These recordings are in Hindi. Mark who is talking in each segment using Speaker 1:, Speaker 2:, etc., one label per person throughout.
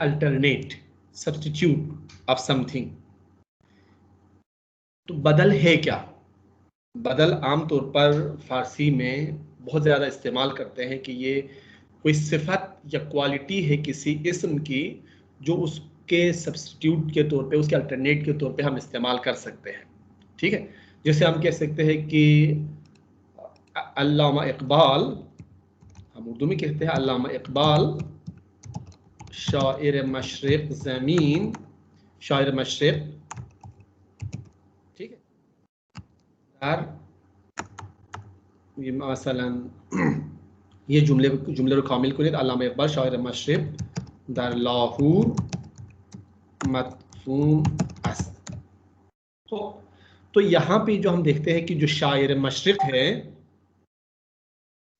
Speaker 1: alternate, substitute of something. तो बदल है क्या? बदल आमतौर पर फारसी में बहुत ज़्यादा इस्तेमाल करते हैं कि ये कोई सिफत या क्वालिटी है किसी इस्म की जो उसके सब्स्टिट्यूट के तौर पे, उसके अल्टरनेट के तौर पे हम इस्तेमाल कर सकते हैं। ठीक है, जैसे हम कह सकते हैं कि अल्लामा इकबाल, हम उर्दू में कहते हैं अल्लामा इकबाल शायर मशरिक ज़मीन, शायर मशरिक। ठीक है, ये मसलन ये जुमले को कामिल करें, अल्लामा इकबाल शायर मशरिक दर लाहौर मदफून अस्त। तो यहाँ पे जो हम देखते हैं कि जो शायर मशरिक है,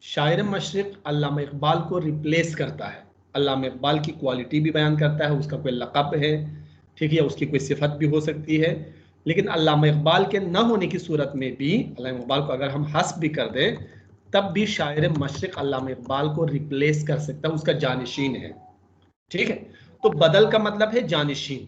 Speaker 1: शायर मशरिक अल्लामा इकबाल को रिप्लेस करता है। अल्लामा इकबाल की क्वालिटी भी बयान करता है, उसका कोई लक़ब है, ठीक है, उसकी कोई सिफत भी हो सकती है। लेकिन अल्लामा इकबाल के न होने की सूरत में भी, अल्लामा इकबाल को अगर हम हस्ब भी कर दें, तब भी शायर मशरिक अल्लामा इकबाल को रिप्लेस कर सकता है, उसका जानिशीन है। ठीक है, तो बदल का मतलब है जानिशीन।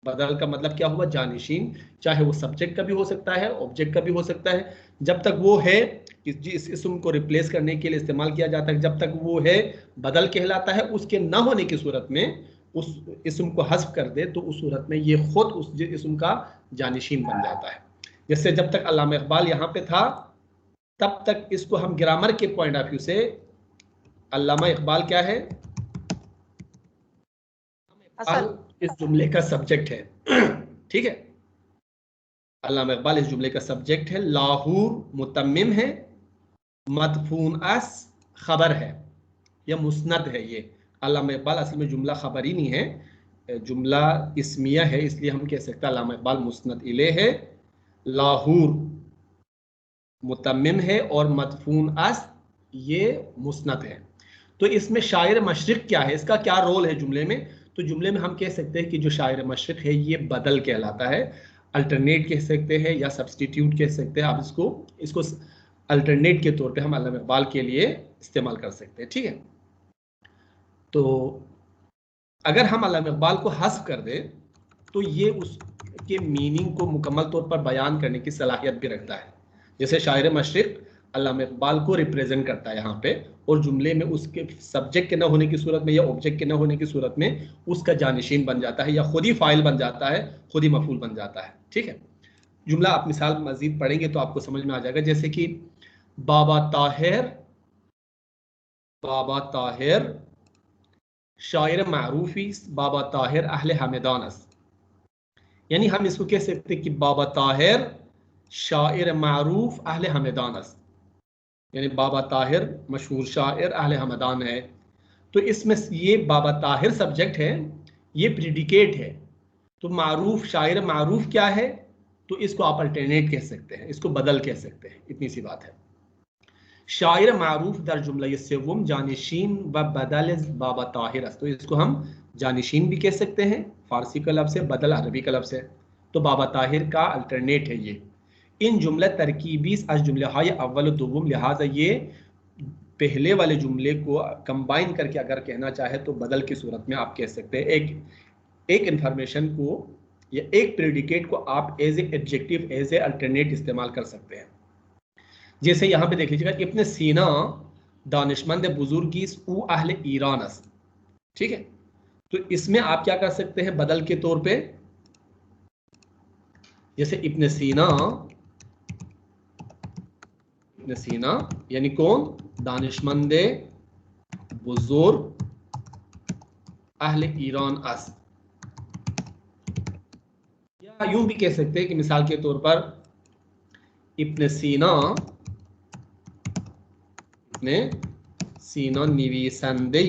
Speaker 1: बदल का मतलब क्या हुआ? जानिशीन। चाहे वो सब्जेक्ट का भी हो सकता है, ऑब्जेक्ट का भी हो सकता है, जब तक वो है, जिस इसम को रिप्लेस करने के लिए इस्तेमाल किया जाता है, जब तक वो है बदल कहलाता है। उसके ना होने की सूरत में, उस इसम को हस्फ कर दे तो उस सूरत में ये खुद उस इसम का जानिशीन बन जाता है। जैसे जब तक अल्लामा इकबाल यहाँ पे था, तब तक इसको हम ग्रामर के पॉइंट ऑफ व्यू से, अल्लामा इकबाल क्या है? इस जुमले का सब्जेक्ट है। ठीक है, अल्लामा इकबाल इस जुमले का सब्जेक्ट है, लाहौर मुतम्मिम है, मदफून अस खबर है या मुस्नद है। ये अल्लामा इकबाल असल में जुमला खबरी नहीं है, जुमला इस्मिया है, इसलिए हम कह सकते हैं अल्लामा इकबाल मुस्नद इले है, लाहौर मुतम्मिम है और मदफून अस ये मुस्नद है। तो इसमें शायर मशरिक क्या है, इसका क्या रोल है जुमले में? तो जुमले में हम कह सकते हैं कि जो शायर मशरिक है ये बदल कहलाता है, अल्टरनेट कह सकते हैं या सब्स्टिट्यूट कह सकते हैं। आप इसको अल्टरनेट के तौर पे हम अल्लामा इकबाल के लिए इस्तेमाल कर सकते हैं। ठीक है, तो अगर हम अल्लामा इकबाल को हस्फ कर दें तो ये उसके मीनिंग को मुकम्मल तौर पर बयान करने की सलाहियत भी रखता है। जैसे शायर मशरिक अल्लामा इकबाल को रिप्रेजेंट करता है यहाँ पे, और जुमले में उसके सब्जेक्ट के न होने की सूरत में या ऑब्जेक्ट के न होने की सूरत में उसका जानिशीन बन जाता है, या खुद ही फाइल बन जाता है, खुद ही मफूल बन जाता है। ठीक है, जुमला आप मिसाल मजीद पढ़ेंगे तो आपको समझ में आ जाएगा। जैसे कि बाबा ताहिर शायर मारूफी, बाबा ताहिर अहले हमदानस। यानी हम इसको कह सकते हैं कि बाबा ताहिर शायर मारूफ अहले हमदानस, यानी बाबा ताहिर मशहूर शायर अहले हमदान है। तो इसमें ये बाबा ताहिर सब्जेक्ट है, ये प्रीडिकेट है। तो मारूफ, शायर मारूफ क्या है? तो इसको आप अल्टरनेट कह सकते हैं, इसको बदल कह सकते हैं, इतनी सी बात है। शायर मारूफ दर जुमला सव्वम जानिशीन व बदल बाबा ताहिर, तो इसको हम जानिशीन भी कह सकते हैं फारसी का लफ्ज़ है, बदल अरबी का लफ्ज़ है। तो बाबा ताहिर का अल्टरनेट है ये। इन जुमला तरकीबी अज जुमले हाय अव्वल दुव्वम, लिहाजा ये पहले वाले जुमले को कंबाइन करके अगर कहना चाहे तो बदल की सूरत में आप कह सकते हैं। एक इंफॉर्मेशन को या एक प्रेडिकेट को आप as a adjective, as a alternate इस्तेमाल कर सकते हैं। जैसे यहाँ पे देख लीजिएगा, इब्न सीना दानिशमंद बुजुर्गीस उ अहले ईरानस। ठीक है, तो इसमें आप क्या कर सकते हैं बदल के तौर पे? जैसे इब्न सीना यानी कौन? दानिशमंद बुजुर्ग अहले ईरान अस। या यूं भी कह सकते हैं कि मिसाल के तौर पर इब्न सीना निवीसंदे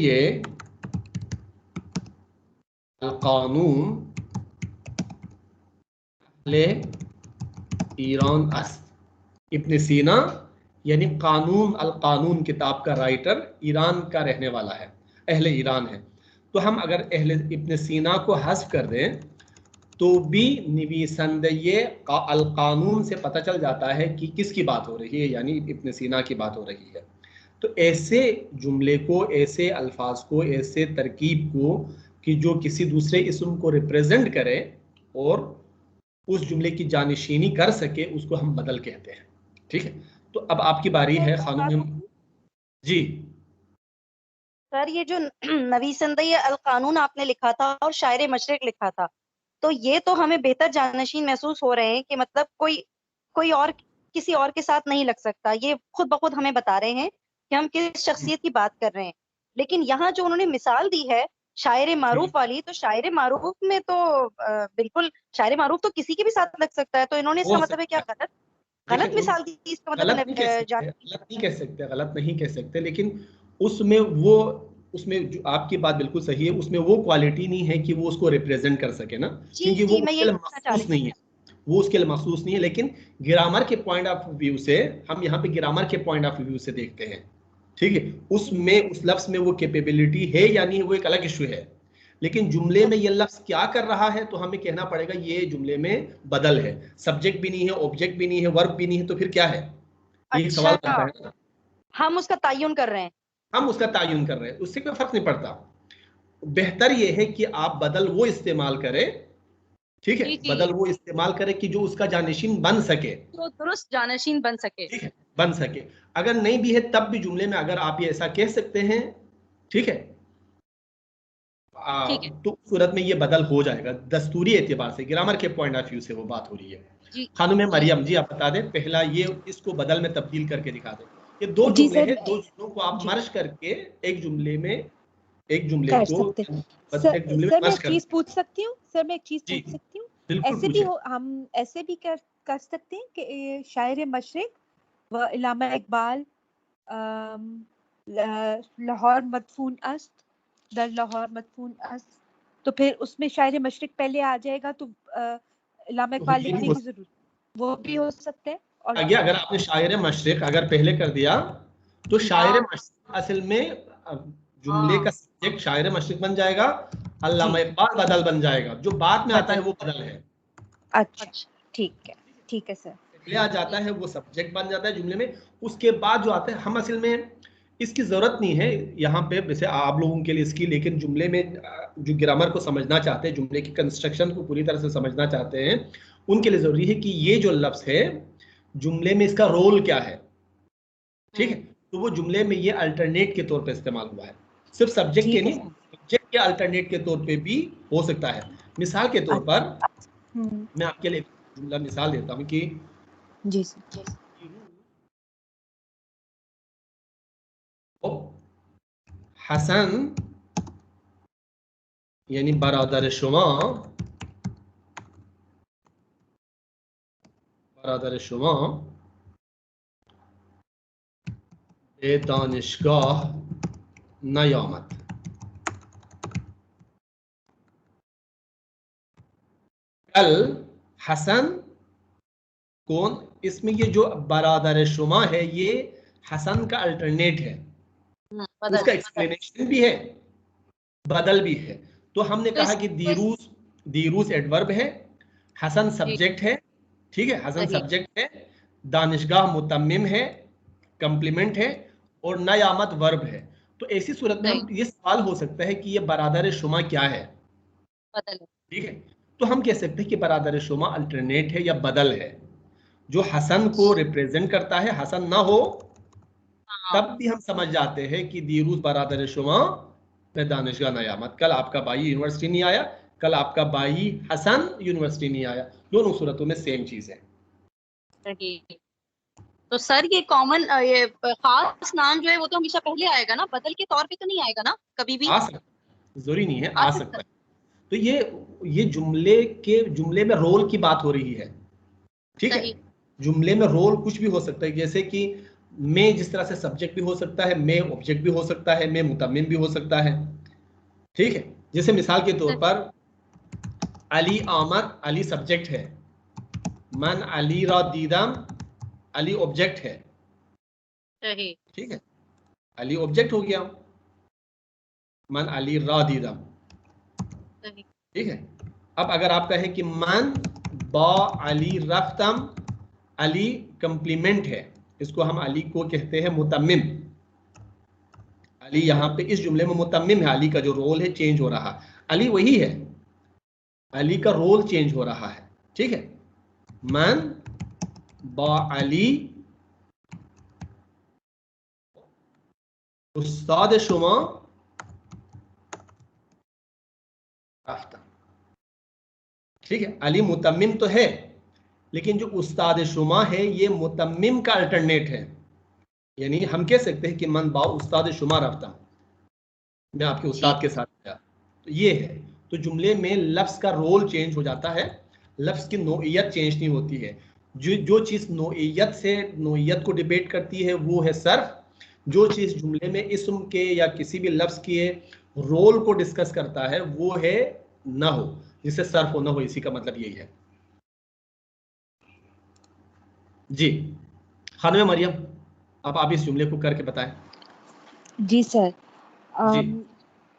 Speaker 1: अल-कानून अहले ईरान अस। इब्न सीना यानी कानून, अल कानून किताब का राइटर ईरान का रहने वाला है। अहले ईरान है। तो हम अगर अहले इब्न सीना को हस्फ कर दें तो भी निवीसंदये अल कानून से पता चल जाता है कि किसकी बात हो रही है, यानी इब्न सीना की बात हो रही है। तो ऐसे जुमले को, ऐसे अल्फाज को, ऐसे तरकीब को कि जो किसी दूसरे इसम को रिप्रेजेंट करे और उस जुमले की जानिशीनी कर सके, उसको हम बदल कहते हैं। ठीक है, तो अब आपकी बारी है खानूम जी।
Speaker 2: सर ये जो नवीसंदई अल कानून आपने लिखा था और शायर मशरिक लिखा था, तो ये तो हमें बेहतर जानशीन महसूस हो रहे हैं कि मतलब कोई और किसी और के साथ नहीं लग सकता। ये खुद ब खुद हमें बता रहे हैं कि हम किस शख्सियत की बात कर रहे हैं। लेकिन यहाँ जो उन्होंने मिसाल दी है शायर मारूफ वाली, तो शायर मारूफ में तो बिल्कुल शायर मारूफ तो किसी के भी साथ लग सकता है। तो इन्होंने इसका
Speaker 1: हो
Speaker 2: मतलब है क्या
Speaker 1: सकता है।
Speaker 2: गलत
Speaker 1: देखिए,
Speaker 2: मिसाल दी? इसका
Speaker 1: गलत
Speaker 2: मतलब
Speaker 1: नहीं कह सकते, गलत नहीं कह सकते, गलत नहीं कह सकते, लेकिन उसमें वो, उसमें जो आपकी बात बिल्कुल सही है, उसमें वो क्वालिटी नहीं है कि वो उसको रिप्रेजेंट कर सके ना,
Speaker 2: जी
Speaker 1: क्योंकि वो
Speaker 2: जी, मैं
Speaker 1: उसके
Speaker 2: यही
Speaker 1: लिए
Speaker 2: पूछना चाह रही
Speaker 1: मखसूस नहीं है, वो उसके लिए मखसूस नहीं है। लेकिन ग्रामर के पॉइंट ऑफ व्यू से, हम यहाँ पे ग्रामर के पॉइंट ऑफ व्यू से देखते हैं, ठीक है, उसमें उस लफ्ज में वो कैपेबिलिटी है या नहीं, वो एक अलग इशू है। लेकिन जुमले में ये लफ्ज क्या कर रहा है, तो हमें कहना पड़ेगा ये जुमले में बदल है, सब्जेक्ट भी नहीं है, ऑब्जेक्ट भी नहीं है, वर्ब भी नहीं है, तो फिर क्या है, ये सवाल
Speaker 2: अच्छा,
Speaker 1: बनता है ना।
Speaker 2: हम उसका तायुन कर रहे हैं।
Speaker 1: हम उसका तायुन कर रहे हैं, उससे कोई फर्क नहीं पड़ता। बेहतर ये है कि आप बदल वो इस्तेमाल करें, ठीक है,
Speaker 2: जी जी,
Speaker 1: बदल वो इस्तेमाल करें कि जो उसका जानशीन बन सके,
Speaker 2: तो दुरुस्त जानशीन बन सके।
Speaker 1: ठीक है, बन सके। अगर नहीं भी है तब भी जुमले में अगर आप ये ऐसा कह सकते हैं, ठीक है,
Speaker 2: ठीक है
Speaker 1: तो सूरत में ये बदल हो जाएगा, दस्तूरी एतबार से, ग्रामर के पॉइंट ऑफ व्यू से वो बात हो रही है।
Speaker 2: जी
Speaker 1: खानुम
Speaker 2: जी
Speaker 1: मरियम जी, आप बता दें पहला ये, इसको बदल में तब्दील करके दिखा दें। ये दो
Speaker 3: जी
Speaker 1: जुमले
Speaker 3: सर,
Speaker 1: हैं, दो जुमलों को आप
Speaker 3: जी
Speaker 1: मर्ज करके एक जुमले में, एक जुमले
Speaker 3: कर
Speaker 1: को
Speaker 3: सकते।
Speaker 1: एक जुमले में
Speaker 3: सर मैं
Speaker 1: मर्ज
Speaker 3: एक
Speaker 1: कर
Speaker 3: चीज
Speaker 1: दें।
Speaker 3: पूछ सकती हूँ? सर मैं एक चीज
Speaker 1: जी
Speaker 3: पूछ सकती हूँ?
Speaker 1: बिल्कुल
Speaker 3: ऐसे भी
Speaker 1: पूछे।
Speaker 3: हो, हम ऐसे भी कर सकते हैं कि शायर मशरिक व इलामा इकबाल लाहौर मदफून अस्त, दर लाहौर मदफून अस्त, तो फिर उसमें शायर मशरिक पहले आ जाएगा, तो इलामा
Speaker 1: तो
Speaker 3: इकबाल
Speaker 1: ये भी
Speaker 3: लिखने
Speaker 1: हो
Speaker 3: की जरूरत, वो भी हो सकता है। और
Speaker 1: सकता है, अगर आपने शायर मशरिक अगर पहले कर दिया तो शायर मशरिक असल में जुमले का सब्जेक्ट शायर मशरिक बन जाएगा,
Speaker 3: जी
Speaker 1: अल्लामा इकबाल बदल बन जाएगा, जो बाद में आता है
Speaker 3: बदल,
Speaker 1: वो बदल है।
Speaker 3: अच्छा ठीक है सर।
Speaker 1: पहले आ जाता है वो सब्जेक्ट बन जाता है जुमले में, उसके बाद जो आता है, हम असल में इसकी जरूरत नहीं है यहाँ पे वैसे आप लोगों के लिए इसकी, लेकिन जुमले में जो ग्रामर को समझना चाहते हैं, जुमले की कंस्ट्रक्शन को पूरी तरह से समझना चाहते हैं, उनके लिए जरूरी है कि ये जो लफ्ज है जुमले में इसका रोल क्या है, ठीक है। तो वो जुमले में ये अल्टरनेट के तौर पे इस्तेमाल हुआ है, सिर्फ सब्जेक्ट के
Speaker 3: ठीक है
Speaker 1: नहीं,
Speaker 3: सर।
Speaker 1: सब्जेक्ट के अल्टरनेट के तौर पे भी हो सकता है। मिसाल के तौर पर
Speaker 3: हम्म,
Speaker 1: मैं आपके लिए जुमला मिसाल देता हूँ कि
Speaker 3: जी सर।
Speaker 1: हसन यानी बरादर शुमा, बरादर शुमा ए दानिशगाह नयामत। कल हसन कौन, इसमें ये जो बरादर शुमा है ये हसन का अल्टरनेट है, उसका एक्सप्लेनेशन भी है, बदल भी है। तो हमने कहा कि दीरूस, दीरूस एडवर्ब है, हसन सब्जेक्ट है, ठीक है, हसन सब्जेक्ट है, दानिशगाह मुतम्मिम है, कंप्लीमेंट है, और नयामत वर्ब है। तो ऐसी सूरत में हम ये सवाल हो सकता है कि ये बरादर शुमा क्या है, ठीक है। तो हम कह सकते हैं कि बरादर शुमा अल्टरनेट है या बदल है, जो हसन को रिप्रेजेंट करता है। हसन ना हो तब भी हम समझ जाते हैं कि दीरूज बरादर शुमा में दानिशगाह नयामत, कल आपका भाई यूनिवर्सिटी नहीं आया, कल आपका भाई हसन यूनिवर्सिटी नहीं आया, दोनों सूरतों में सेम चीज है।
Speaker 2: तो सर ये कॉमन, ये खास नाम जो है वो तो हमेशा पहले आएगा ना, बदल के तौर पे तो नहीं आएगा ना कभी भी?
Speaker 1: आ सकता है, जरूरी नहीं है,
Speaker 2: आ
Speaker 1: आ
Speaker 2: सकता
Speaker 1: सकता है। तो ये जुमले में रोल की बात हो रही है, ठीक है।
Speaker 2: सही।
Speaker 1: जुमले में रोल कुछ भी हो सकता है, जैसे कि मैं जिस तरह से सब्जेक्ट भी हो सकता है, मैं ऑब्जेक्ट भी हो सकता है, मैं मुतम्मिम भी हो सकता है, ठीक है। जैसे मिसाल के तौर पर अली आमद, अली सब्जेक्ट है, मन अली रा दीदम, अली ऑब्जेक्ट है,
Speaker 2: सही।
Speaker 1: ठीक है, अली ऑब्जेक्ट हो गया। मन अली रादीदम, ठीक है। अब अगर आप कहें कि मन बा अली रफ्तम, अली कंप्लीमेंट है, इसको हम अली को कहते हैं मुतम्मिम। अली यहाँ पे इस जुमले में मुतम्मिम है, अली का जो रोल है चेंज हो रहा, अली वही है, अली का रोल चेंज हो रहा है, ठीक है। मन बा अली उस्ताद शुमा रफ्तम, ठीक है। अली मुतम्मिम तो है, लेकिन जो उस्ताद शुमा है ये मुतम्मिम का अल्टरनेट है, यानी हम कह सकते हैं कि मन बा उस्ताद शुमा रफ्तम, मैं आपके उस्ताद के साथ गया, तो ये है। तो जुमले में लफ्ज का रोल चेंज हो जाता है, लफ्ज की नोइयत चेंज नहीं होती है। जो चीज नोइयत को डिबेट करती है वो है सर्फ, जो चीज जुमले में इस्म के या किसी भी लफ्ज के रोल को डिस्कस करता है वो है ना हो, जिससे सर्फ हो ना हो, इसी का मतलब यही है जी। खानम मरियम, अब आप इस जुमले को करके बताएं।
Speaker 3: जी सर।
Speaker 1: जी,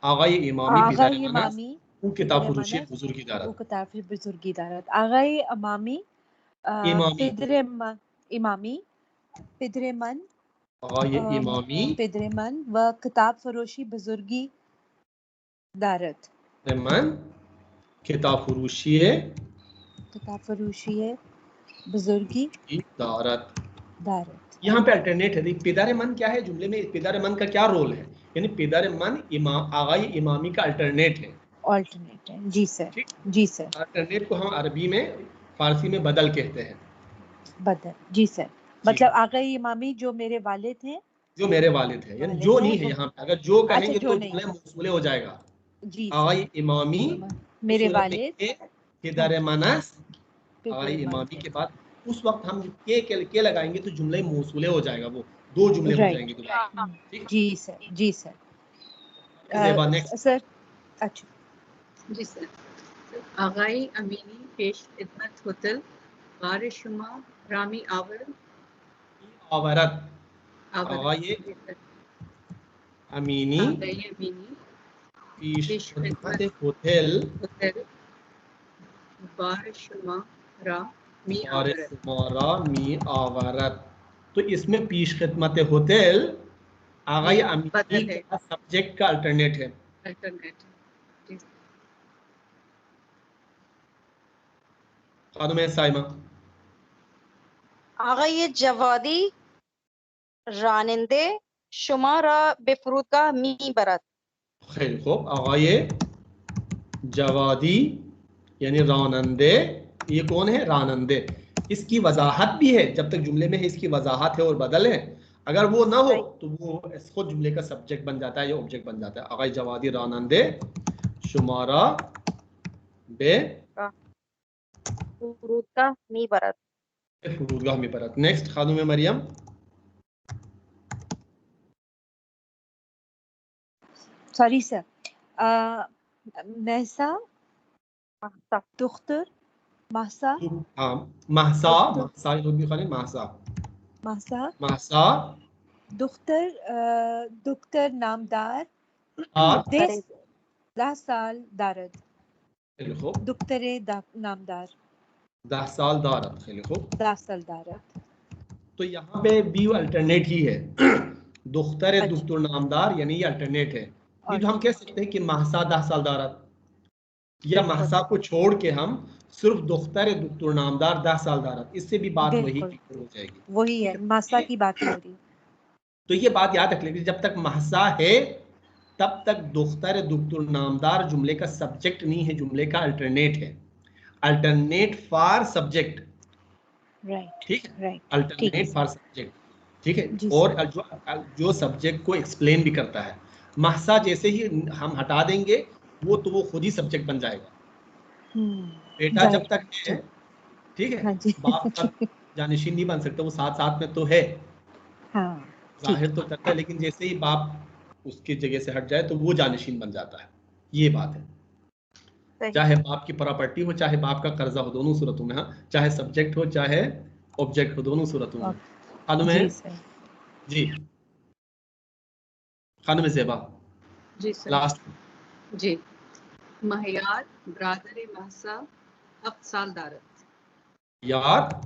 Speaker 1: आगाए इमामी
Speaker 3: आगाए
Speaker 1: पिदारे मनास
Speaker 3: इमामी
Speaker 1: वो किताब
Speaker 3: पिदरे
Speaker 1: फरोशी
Speaker 3: मनस
Speaker 1: बुजुर्गी दारत,
Speaker 3: वो किताब बुजुर्गी दारत। आगाए इमामी
Speaker 1: इमामी,
Speaker 3: इमामी पिदरे मन
Speaker 1: आगाए इमामी
Speaker 3: पिदरे मन व किताब फरोशी बुजुर्गी दारत।
Speaker 1: मन किताब फरोशी
Speaker 3: किताब फरोशी है बुजुर्गी
Speaker 1: दारत।
Speaker 3: दारत।
Speaker 1: यहाँ पे अल्टरनेट है, पिदारे मन क्या है जुमले में, पिदारे मन का क्या रोल है, यानी पिदारे मन इमाम आगाए इमामी का अल्टरनेट है,
Speaker 3: ऑल्टरनेट है। जी सर,
Speaker 1: ठीक।
Speaker 3: जी सर।
Speaker 1: अल्टरनेट को हम अरबी में फारसी में बदल कहते हैं
Speaker 3: बदल, जी सर।
Speaker 1: जी।
Speaker 3: मतलब आगाए इमामी जो मेरे वालिद हैं,
Speaker 1: जो मेरे वालिद है, यानी
Speaker 3: वालिद
Speaker 1: जो
Speaker 3: हैं
Speaker 1: नहीं है,
Speaker 3: वो,
Speaker 1: यहाँ पे अगर जो
Speaker 3: अच्छा
Speaker 1: कहेंगे
Speaker 3: जो
Speaker 1: तो
Speaker 3: नहीं,
Speaker 1: जुमले मौसूले हो जाएगा।
Speaker 3: जी
Speaker 1: आगाए
Speaker 3: सर।
Speaker 1: इमामी
Speaker 3: मेरे
Speaker 1: सूरत
Speaker 3: वालिद,
Speaker 1: के
Speaker 3: हाँ
Speaker 1: पिदारे
Speaker 3: जी,
Speaker 1: मनस, आगाए
Speaker 3: पिदरे मन
Speaker 1: इमामी
Speaker 3: थे।
Speaker 1: के बाद उस वक्त हम के लगाएंगे तो जुमले मौसूले हो जाएगा, वो दो जुमले हो
Speaker 3: राइट,
Speaker 1: जाएंगे दोबारा, ठीक
Speaker 3: जी सर, जी सर।
Speaker 1: है। ज़ेबा नेक्स्ट।
Speaker 3: सर, अच्छा
Speaker 4: जी सर। आगाई अमीनी पेश खिदमत होतल बारिशुमा रामी आवर
Speaker 1: आवरत,
Speaker 4: आवर।
Speaker 1: आगाए
Speaker 4: जी सर।
Speaker 1: अमीनी
Speaker 4: आगाई अमीनी
Speaker 1: पेश
Speaker 4: पेश
Speaker 1: खिदमत
Speaker 4: खिदमत
Speaker 1: होतल
Speaker 4: होतल बारिशुमा रामी
Speaker 1: और
Speaker 4: आवर।
Speaker 1: तुम्हारा मी आवरत, तो इसमें पेश खिदमत होतल आगाए
Speaker 4: ये
Speaker 1: अमीनी
Speaker 4: बदल है,
Speaker 1: का सब्जेक्ट का अल्टरनेट है।
Speaker 4: अल्टरनेट। जी
Speaker 1: खानुम साइमा,
Speaker 2: आगाए जवादी रानिंदे शुमारा बेफरूद का मी बरत।
Speaker 1: खैर खूब, आगाए जवादी यानी रानंदे, ये कौन है रानंदे, इसकी वजाहत भी है, जब तक जुमले में है इसकी वजाहत है और बदल है, अगर वो ना हो तो वो खुद जुमले का सब्जेक्ट बन जाता है या ऑब्जेक्ट बन जाता है। आगाए जवादी रानंदे शुमारा बे
Speaker 2: बेफरूद का मी बरत।
Speaker 1: फरूदगाह में परत। नेक्स्ट खानुम Maryam,
Speaker 3: sorry sir. Mahsa
Speaker 2: Mahsa
Speaker 3: दुख्तर महसा
Speaker 1: हाँ महसा,
Speaker 3: दुख्तर
Speaker 1: महसा ये लोग भी खाने महसा,
Speaker 3: महसा
Speaker 1: महसा
Speaker 3: दुख्तर दुख्तर नामदार
Speaker 1: आठ,
Speaker 3: 10 साल दारद।
Speaker 1: खैर खूब,
Speaker 3: दुख्तरे नामदार
Speaker 1: 10 साल दारत, खैर खूब।
Speaker 3: 10 साल दारद।
Speaker 1: तो यहाँ पे भी अल्टरनेट ही है, दुख्तर
Speaker 3: अच्छा,
Speaker 1: दुख्तर नामदार, यानी ये अल्टरनेट है। ये तो हम कह
Speaker 3: ऑल्टरनेट
Speaker 1: सकते हैं कि महसा 10 साल दारत, या
Speaker 3: बिल्कुल,
Speaker 1: महसा को छोड़ के हम सिर्फ दुख्तर दुख्तर नामदार 10 साल दारत, इससे भी बात वही
Speaker 3: बिल्कुल
Speaker 1: क्लियर हो जाएगी,
Speaker 3: वही
Speaker 1: ठीक
Speaker 3: है, मासा
Speaker 1: है।
Speaker 3: की बात हो रही।
Speaker 1: तो ये बात याद रख लीजिए, जब तक महसा है तब तक दुख्तर दुख्तर नामदार जुमले का सब्जेक्ट नहीं है, जुमले का अल्टरनेट है, अल्टरनेट फॉर सब्जेक्ट,
Speaker 3: राइट,
Speaker 1: ठीक है,
Speaker 3: राइट, ठीक है
Speaker 1: अल्टरनेट फॉर
Speaker 3: सर।
Speaker 1: सब्जेक्ट, ठीक है।
Speaker 3: जी
Speaker 1: और
Speaker 3: सर।
Speaker 1: जो सब्जेक्ट को एक्सप्लेन भी करता है, महसा जैसे ही हम हटा देंगे वो तो वो खुद ही सब्जेक्ट बन जाएगा। बेटा जब
Speaker 3: जाहिर
Speaker 1: तक है,
Speaker 3: जी,
Speaker 1: ठीक है,
Speaker 3: हाँ जी
Speaker 1: बाप तक जानशीन नहीं बन सकता, वो साथ साथ में तो है,
Speaker 3: हाँ, ठीक
Speaker 1: जाहिर तो करता है, लेकिन जैसे ही बाप उसकी जगह से हट जाए तो वो जानशीन बन जाता है, ये बात है।
Speaker 2: सही।
Speaker 1: चाहे बाप की प्रॉपर्टी हो, चाहे बाप का कर्जा हो, दोनों सूरतों में, हाँ, चाहे सब्जेक्ट हो चाहे ऑब्जेक्ट हो, दोनों सूरतों में। खानुम है
Speaker 3: जी सर।
Speaker 1: जी, खानुम ज़ेबा,
Speaker 4: जी सर।
Speaker 1: लास्ट
Speaker 4: जी। महियार बरादर महसा 7 साल दारत।
Speaker 1: यार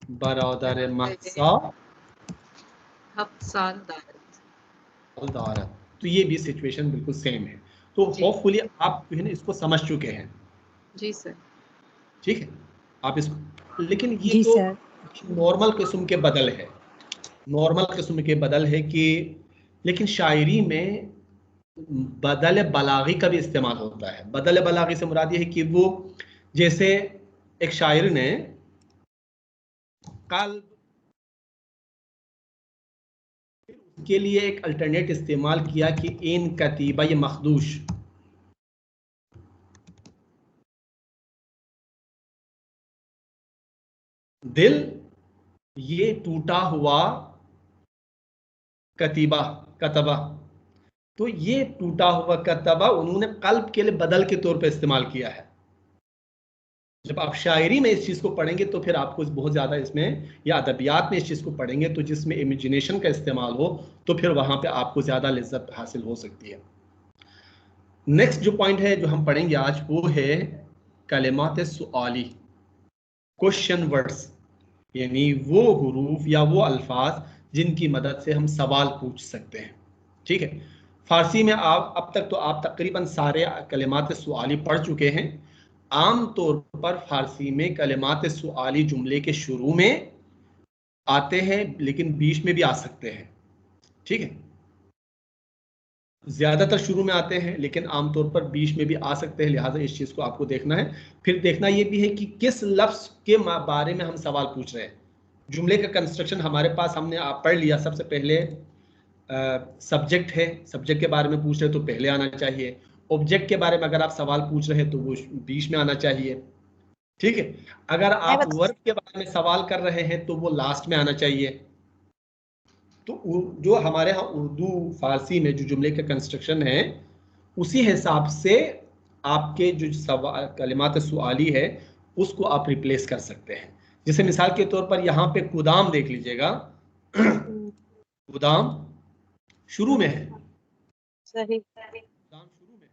Speaker 1: बरादर महसा
Speaker 4: 7 साल दारत।
Speaker 1: दारत, तो ये भी सिचुएशन बिल्कुल सेम है। तो
Speaker 4: जी।
Speaker 1: होपफुली आप जो है ना इसको समझ चुके हैं।
Speaker 4: जी सर।
Speaker 1: ठीक है, आप इसको, लेकिन ये
Speaker 3: जी
Speaker 1: तो
Speaker 3: सर।
Speaker 1: नॉर्मल किस्म के बदल है, नॉर्मल किस्म के बदल है कि, लेकिन शायरी में बदल बलागी का भी इस्तेमाल होता है। बदल बलागी से मुराद ये है कि वो, जैसे एक शायर ने कल के लिए एक अल्टरनेट इस्तेमाल किया कि इन कतीबा, ये मखदूश, दिल ये टूटा हुआ कतीबा, कतबा, तो ये टूटा हुआ कतबा उन्होंने कल्ब के लिए बदल के तौर पे इस्तेमाल किया है। जब आप शायरी में इस चीज को पढ़ेंगे तो फिर आपको बहुत ज्यादा इसमें, या अदबियात में इस चीज को पढ़ेंगे तो जिसमें इमेजिनेशन का इस्तेमाल हो, तो फिर वहां पे आपको ज्यादा लिज्जत हासिल हो सकती है। नेक्स्ट जो पॉइंट है जो हम पढ़ेंगे आज, वो है कलिमात सुआली, क्वेश्चन वर्ड्स, यानी वो हुरूफ या वो अल्फाज जिनकी मदद से हम सवाल पूछ सकते हैं। ठीक है, फारसी में आप अब तक तो आप तकरीबन सारे कलिमात सुआली पढ़ चुके हैं। आम तौर पर फारसी में कलिमात सुआली जुमले के शुरू में आते हैं, लेकिन बीच में भी आ सकते हैं। ठीक है, ज्यादातर शुरू में आते हैं, लेकिन आमतौर पर बीच में भी आ सकते हैं, लिहाजा इस चीज को आपको देखना है। फिर देखना यह भी है कि किस लफ्ज के बारे में हम सवाल पूछ रहे हैं। जुमले का कंस्ट्रक्शन हमारे पास हमने आप पढ़ लिया। सबसे पहले सब्जेक्ट है, सब्जेक्ट के बारे में पूछ रहे तो पहले आना चाहिए। ऑब्जेक्ट के बारे में अगर आप सवाल पूछ रहे हैं तो वो बीच में आना चाहिए। ठीक है, अगर
Speaker 2: मैं
Speaker 1: आप
Speaker 2: बता
Speaker 1: वर्ब के बारे में सवाल कर रहे हैं तो वो लास्ट में आना चाहिए। तो जो हमारे यहाँ उर्दू फारसी में जो जुमले का कंस्ट्रक्शन है, उसी हिसाब से आपके जो सवाल कलिमात सुआली है उसको आप रिप्लेस कर सकते हैं। जैसे मिसाल के तौर पर यहाँ पे कुदाम देख लीजिएगा, कुदाम शुरू में है,
Speaker 2: सही।
Speaker 1: कुदाम शुरू में है।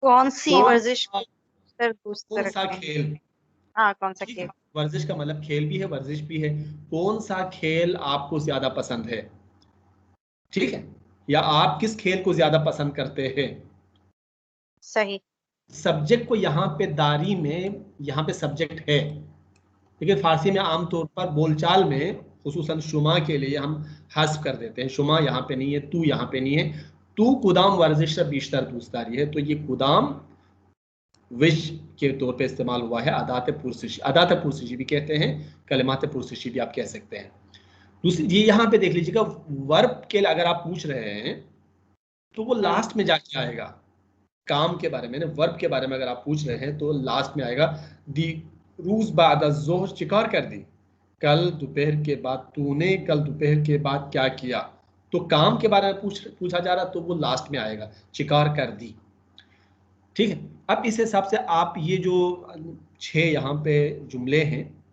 Speaker 2: कौन सी
Speaker 1: कौन
Speaker 2: वर्जिश
Speaker 1: सा,
Speaker 2: सर दुरुस्त
Speaker 1: कौन सा
Speaker 2: रखते हैं?
Speaker 1: खेल,
Speaker 2: हाँ, कौन सा
Speaker 1: ठीक है,
Speaker 2: खेल?
Speaker 1: वर्जिश का मतलब खेल भी है, वर्जिश भी है। कौन सा खेल आपको ज्यादा पसंद है, ठीक है, या आप किस खेल को ज्यादा पसंद करते हैं।
Speaker 2: सही।
Speaker 1: सब्जेक्ट को यहाँ पे दारी में, यहाँ पे सब्जेक्ट है, लेकिन फारसी में आमतौर पर बोलचाल में खुसूसन शुमा के लिए हम हस्फ कर देते हैं। शुमा यहाँ पे नहीं है, तू यहाँ पे नहीं है। तू कुदाम वर्जिश से बीशतर दूसदारी है, तो ये कुदाम विश के तौर पे इस्तेमाल हुआ है। अदात पुरसिशी, अदात पुरसिशी भी कहते हैं, कलिमात पुरसिशी भी आप कह सकते हैं। दूसरी ये यहाँ पे देख लीजिएगा, वर्ब के लिए अगर आप पूछ रहे हैं तो वो लास्ट में जाके आएगा। काम के बारे में, वर्ब के बारे में अगर आप पूछ रहे हैं तो लास्ट में आएगा। दी रूज बाद जोहर, शिकार कर दी, कल दोपहर के बाद तूने कल दोपहर के बाद क्या किया। तो काम के बारे में पूछा जा रहा तो वो लास्ट में आएगा, शिकार कर दी। ठीक है, अब इस हिसाब से आप ये जो 6 यहाँ पे जुमले हैं,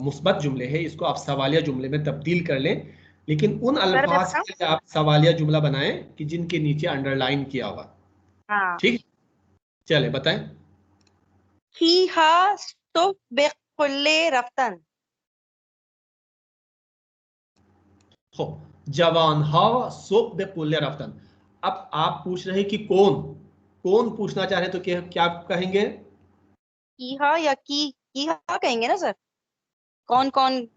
Speaker 1: मुस्बत जुमले हैं, इसको आप सवालिया जुमले में तब्दील कर लें। लेकिन उन
Speaker 2: सर मैं
Speaker 1: अल्फाज
Speaker 2: बताऊं?
Speaker 1: के लिए आप सवालिया जुमला बनाएं कि जिनके नीचे अंडरलाइन किया हुआ।
Speaker 2: हाँ।
Speaker 1: ठीक, चले बताएं।
Speaker 2: फीहा सुब्बिकुल्ले रफ्तन।
Speaker 1: हो, जवान हा सोब बेकुल्ले रफ्तन। अब आप पूछ रहे कि कौन, कौन पूछना चाह रहे तो क्या कहेंगे?
Speaker 2: कीहा या कीहा कहेंगे ना सर? कौन कौन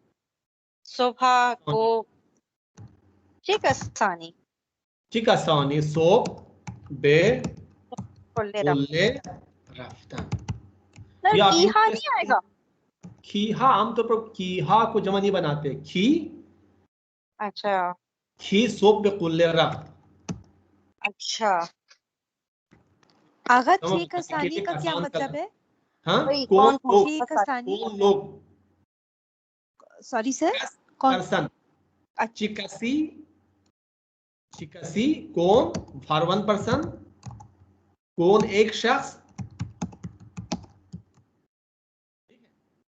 Speaker 2: सुबह को शिकस्तानी
Speaker 1: ठीक, आसानी सोब बे
Speaker 2: कुल्ले
Speaker 1: कुल्ले
Speaker 2: रफ्तन।
Speaker 1: रफ्तन।
Speaker 2: सर
Speaker 1: ये आप यूं
Speaker 2: कीहा
Speaker 1: कह
Speaker 2: नहीं
Speaker 1: सकते हैं,
Speaker 2: आएगा?
Speaker 1: खीहा आमतौर पर खीहा को जमा नहीं बनाते,
Speaker 2: अच्छा।
Speaker 1: खी सोब बे कुल्ले रफ्त।
Speaker 2: अच्छा।
Speaker 3: आगा
Speaker 1: तो
Speaker 3: छह
Speaker 1: हम
Speaker 3: कसानी का क्या
Speaker 1: आसान
Speaker 3: मतलब
Speaker 1: कर,
Speaker 3: है?
Speaker 1: हाँ,
Speaker 2: वही
Speaker 1: कौन
Speaker 2: कौन कौन
Speaker 1: लोग,
Speaker 3: छह
Speaker 2: सा-
Speaker 3: कसानी,
Speaker 1: कौन लोग,
Speaker 3: सॉरी सर, कौन?
Speaker 1: पर्सन,
Speaker 3: अच्छा,
Speaker 1: चिकसी, चिकसी कौन, फॉर वन पर्सन, कौन एक शख्स।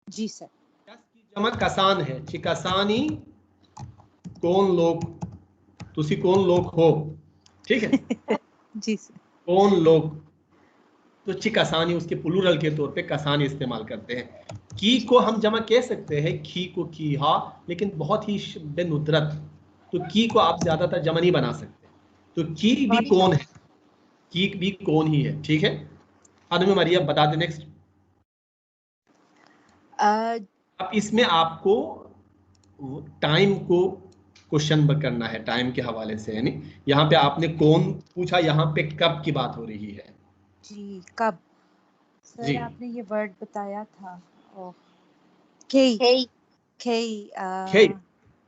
Speaker 3: जी सर।
Speaker 1: शख्स की जमा कसान है, चिकसानी कौन लोग। तुसी कौन लोग हो, ठीक है।
Speaker 3: जी सर।
Speaker 1: कौन लोग, तो ची कसानी उसके प्लूरल के तौर पे कसानी इस्तेमाल करते हैं। की को हम जमा कह सकते हैं, खी को की हा, लेकिन बहुत ही बेनुदरत, तो की को आप ज्यादातर जमा नहीं बना सकते। तो की भी कौन है, की भी कौन ही है, ठीक है। खानम मरियम बता दे नेक्स्ट। अब इसमें आपको टाइम को क्वेश्चन करना है, टाइम के हवाले से, यानी यहाँ पे आपने कौन पूछा, यहाँ पे कब की बात हो रही है।
Speaker 3: जी कब सर
Speaker 1: जी
Speaker 3: आपने ये वर्ड बताया था, ओह खेई
Speaker 2: खेई
Speaker 3: खेई
Speaker 1: खे,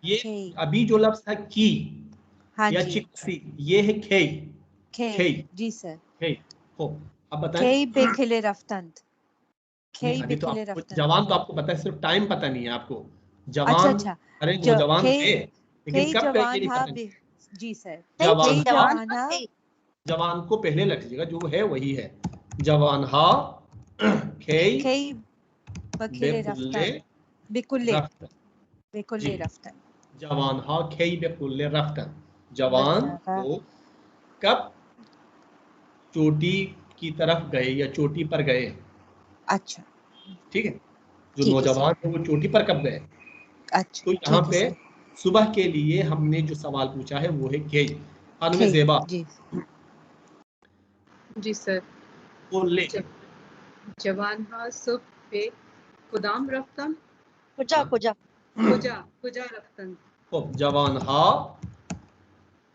Speaker 1: ये
Speaker 3: खेई,
Speaker 1: अभी जो लफ्ज था की
Speaker 3: हाँ
Speaker 1: या
Speaker 3: जी
Speaker 1: चिकसी, ये है खे, खे,
Speaker 3: खेई जी सर।
Speaker 1: खे। हो, अब बताएं।
Speaker 3: खेई बेखिले रफ्तंद,
Speaker 1: नहीं,
Speaker 3: खेई
Speaker 1: अभी तो
Speaker 3: बेखिले
Speaker 1: आपको
Speaker 3: रफ्तंद।
Speaker 1: जवान तो आपको पता है, सिर्फ टाइम पता नहीं है आपको।
Speaker 3: अच्छा
Speaker 1: जवान
Speaker 3: अच्छा
Speaker 1: अरे वो जवान थे,
Speaker 3: खेई
Speaker 1: लेकिन
Speaker 3: खेई
Speaker 1: कब गए ये
Speaker 3: जवान
Speaker 1: नहीं
Speaker 3: हा
Speaker 1: पता नहीं।
Speaker 2: खेई
Speaker 3: जी सर।
Speaker 1: जवान
Speaker 3: खेई
Speaker 1: हा,
Speaker 3: जवान हा,
Speaker 1: जवान को पहले रख लीजिएगा, जो है वही है। जवान हा खे
Speaker 3: खेई बखिले
Speaker 1: बेकुल्ले
Speaker 3: रफ्तंद, बेकुल्ले
Speaker 1: रफ्त, जी
Speaker 3: बेकुल्ले रफ्तंद।
Speaker 1: जवान हा खे बेकुल्ले रफ्तन, जवान
Speaker 3: बच्चा
Speaker 1: वो कब चोटी की तरफ गए या चोटी पर गए,
Speaker 3: अच्छा
Speaker 1: ठीक है। जो
Speaker 3: ठीक है सर।
Speaker 1: नौजवान है वो चोटी पर कब गए।
Speaker 3: अच्छा
Speaker 1: तो यहाँ
Speaker 3: ठीक है
Speaker 1: पे
Speaker 3: सर।
Speaker 1: सुबह के लिए हमने जो सवाल पूछा है वो है खे। खानम
Speaker 3: खेई
Speaker 1: ज़ेबा
Speaker 3: जी
Speaker 4: जी सर।
Speaker 1: बोले,
Speaker 4: जवान हा सुबह पे कुदाम रफ्तन,
Speaker 2: कुजा कुजा
Speaker 4: कुजा कुजा रफ्तन।
Speaker 1: तो जवान हा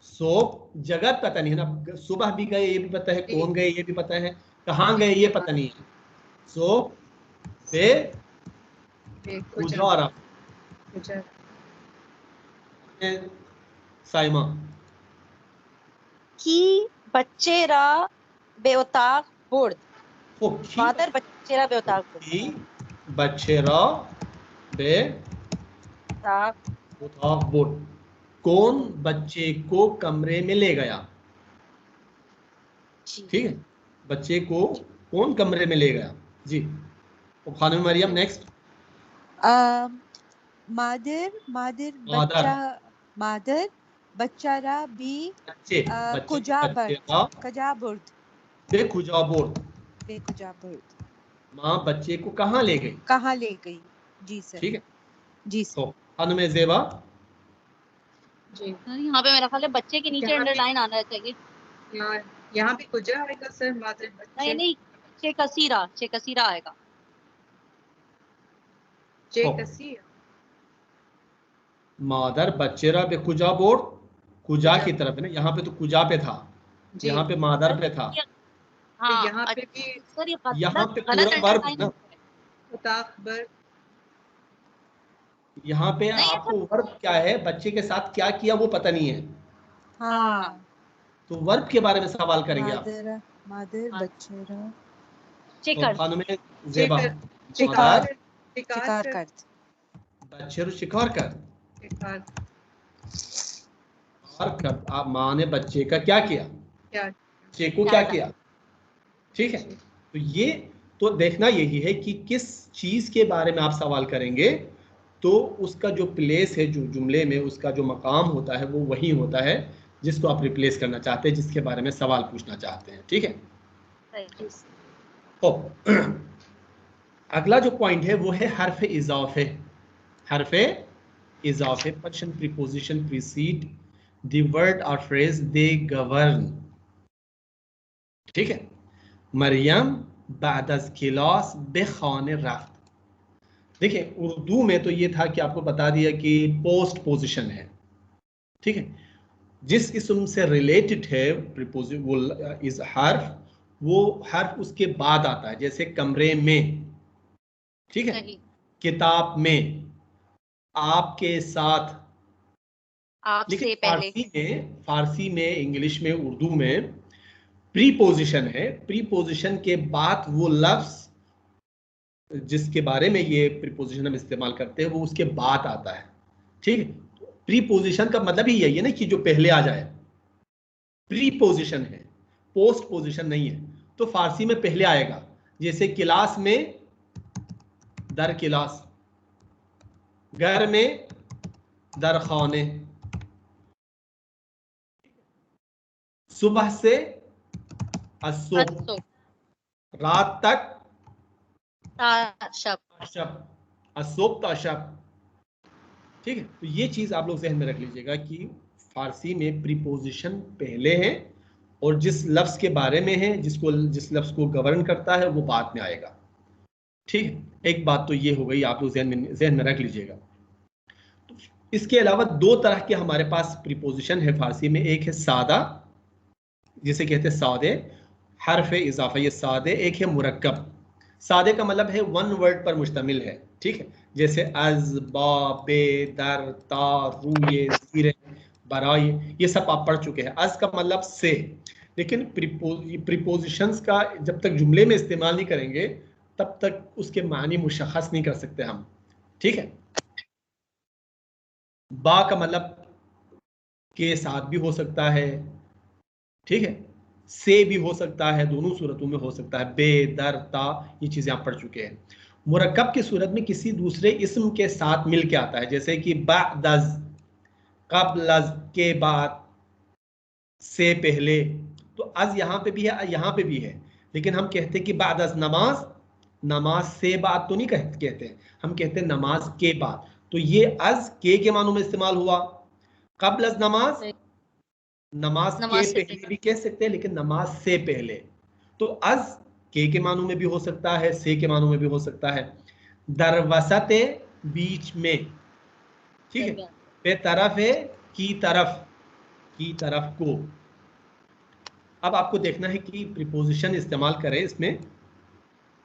Speaker 1: सोप, जगह पता नहीं है ना, सुबह भी गए ये भी पता है,
Speaker 4: जी
Speaker 1: कौन गए ये भी पता है, कहाँ गए
Speaker 4: जी
Speaker 1: ये
Speaker 4: जवान
Speaker 1: पता नहीं है। सोप पे
Speaker 4: पे कुजा
Speaker 1: कुजा रफ,
Speaker 4: कुजा
Speaker 1: साइमा
Speaker 2: की बच्चेरा बेउताक बुर्द,
Speaker 1: तो खी
Speaker 2: मादर बच्चेरा बेउताक बुर्द,
Speaker 1: खी बच्चेरा बे
Speaker 2: ताक
Speaker 1: उठा बोल, कौन बच्चे को कमरे में ले गया,
Speaker 2: जी
Speaker 1: ठीक है। बच्चे को कौन कमरे में ले गया, जी। तो खानम मरियम नेक्स्ट।
Speaker 3: मादर मादर
Speaker 1: मादर
Speaker 3: बच्चा, मादर बच्चा रा बी
Speaker 1: बच्चे, बच्चे
Speaker 3: कुजा बर्द,
Speaker 1: बच्चेरा
Speaker 3: कजा बुर्द,
Speaker 1: बे खुजा बोल,
Speaker 3: बे कुजा बुर्द,
Speaker 1: माँ बच्चे को कहाँ ले गई,
Speaker 3: कहाँ ले गई। जी सर
Speaker 1: ठीक है।
Speaker 3: जी
Speaker 1: तो
Speaker 3: सर।
Speaker 1: खानम ज़ेबा
Speaker 4: जी।
Speaker 2: सर यहाँ पे मेरा ख्याल है बच्चे के नीचे
Speaker 4: यहाँ भी
Speaker 2: अंडरलाइन आना चाहिए।
Speaker 4: यहाँ भी कुजा आएगा सर, मादर बच्चे
Speaker 2: नहीं नहीं, चेकसीरा आएगा।
Speaker 4: जे
Speaker 1: तो
Speaker 4: कसी
Speaker 1: मादर बच्चेरा बे कुजा बोल, कुजा
Speaker 4: कुजा
Speaker 1: की तरफ है ना, यहाँ पे तो कुजा पे था,
Speaker 4: जी।
Speaker 1: यहाँ पे मादर
Speaker 2: सर
Speaker 1: पे था,
Speaker 2: ये,
Speaker 4: तो
Speaker 2: हाँ
Speaker 4: यहाँ पे भी
Speaker 2: सर ये
Speaker 1: यहाँ
Speaker 2: गलत
Speaker 1: पे
Speaker 2: गलत
Speaker 1: पूरा वर्ब है
Speaker 2: अंडरलाइन
Speaker 1: ना,
Speaker 2: हुआ है।
Speaker 4: उताक बर
Speaker 1: यहाँ पे
Speaker 2: नहीं
Speaker 1: आपको
Speaker 2: ऐसा,
Speaker 1: वर्ब क्या है, बच्चे के साथ क्या किया वो पता नहीं है,
Speaker 3: हाँ
Speaker 1: तो वर्ब के बारे में सवाल करेंगे आप।
Speaker 3: मादर मादर
Speaker 2: हाँ,
Speaker 3: बच्चे रा
Speaker 1: तो
Speaker 2: चिकन
Speaker 1: खानम ज़ेबा
Speaker 4: जेकर
Speaker 3: शिकार,
Speaker 1: मादर
Speaker 4: शिकार
Speaker 3: शिकार
Speaker 4: कर
Speaker 3: कर,
Speaker 1: बच्चे शिकार कर,
Speaker 4: शिकार
Speaker 1: और कर, आप माँ ने बच्चे का क्या किया,
Speaker 4: क्या
Speaker 1: बच्चे को
Speaker 2: क्या
Speaker 1: क्या
Speaker 2: था?
Speaker 1: किया, ठीक है। तो ये तो देखना यही है कि किस चीज के बारे में आप सवाल करेंगे, तो उसका जो प्लेस है, जो जुमले में उसका जो मकाम होता है वो वही होता है जिसको आप रिप्लेस करना चाहते हैं, जिसके बारे में सवाल पूछना चाहते हैं, ठीक है।
Speaker 2: सही।
Speaker 1: तो अगला जो पॉइंट है वो है हर्फ इजाफे। हर्फ इजाफे, person preposition preceded the word और फ्रेज दे गवर्न, ठीक है। मरियम बादस खिलास बेखाने रफ्त, देखिए उर्दू में तो ये था कि आपको बता दिया कि पोस्ट पोजीशन है, ठीक है। जिस इसम से रिलेटेड है प्रीपोजिशन वो इस हर्फ, वो हर्फ उसके बाद आता है, जैसे कमरे में, ठीक है,
Speaker 2: सही।
Speaker 1: किताब में, आपके साथ। लेकिन
Speaker 2: आपसे पहले।
Speaker 1: फारसी में, इंग्लिश में, उर्दू में प्रीपोजिशन है, प्रीपोजिशन के बाद वो लफ्ज जिसके बारे में ये प्रीपोजिशन हम इस्तेमाल करते हैं वो उसके बाद आता है, ठीक है। प्रीपोजिशन का मतलब ही यही है ना कि जो पहले आ जाए, प्रीपोजिशन है, पोस्ट पोजिशन नहीं है। तो फारसी में पहले आएगा, जैसे क्लास में दर क्लास, घर में दर खाने, सुबह से असुब, रात तक अशब, असुब तो अशब। ठीक है, तो ये चीज आप लोग जहन में रख लीजिएगा कि फारसी में प्रीपोजिशन पहले है और जिस लफ्ज के बारे में है, जिस लफ्ज को गवर्न करता है वो बाद में आएगा। ठीक है, एक बात तो ये हो गई, आप लोग जहन में रख लीजिएगा। इसके अलावा दो तरह के हमारे पास प्रीपोजिशन है फारसी में, एक है सादा जिसे कहते हैं सादे, हर्फ इजाफा ये सादे, एक है मुरक्कब। सादे का मतलब है वन वर्ड पर मुश्तमिल है। ठीक है, जैसे अज, बा, बे, दर, ता, रू, ये बराई, ये सब आप पढ़ चुके हैं। अज का मतलब से, लेकिन प्रीपोजिशंस का जब तक जुमले में इस्तेमाल नहीं करेंगे तब तक उसके मानी मुशख्खस नहीं कर सकते हम। ठीक है, बा का मतलब के साथ भी हो सकता है। ठीक है, से भी हो सकता है, दोनों सूरतों में हो सकता है। बे, दर, ता, ये चीजें आप पढ़ चुके हैं। मुरक्कब की सूरत में किसी दूसरे इस्म के साथ मिल के आता है, जैसे कि बअदज़, क़ब्लज़ के बाद, से पहले। तो अज यहाँ पे भी है, यहाँ पे भी है, लेकिन हम कहते हैं कि बअदज़ नमाज, नमाज से बाद तो नहीं कहते हैं, हम कहते हैं नमाज के बाद। तो ये अज के मानों में इस्तेमाल हुआ। क़ब्लज़ नमाज, नमाज के पहले भी कह सकते हैं, लेकिन नमाज से पहले। तो अज के मानों में भी हो सकता है, से के मानों में भी हो सकता है। दरवसते बीच में। ठीक है, बेतरफ है की तरफ को। अब आपको देखना है कि प्रीपोजिशन इस्तेमाल करें इसमें।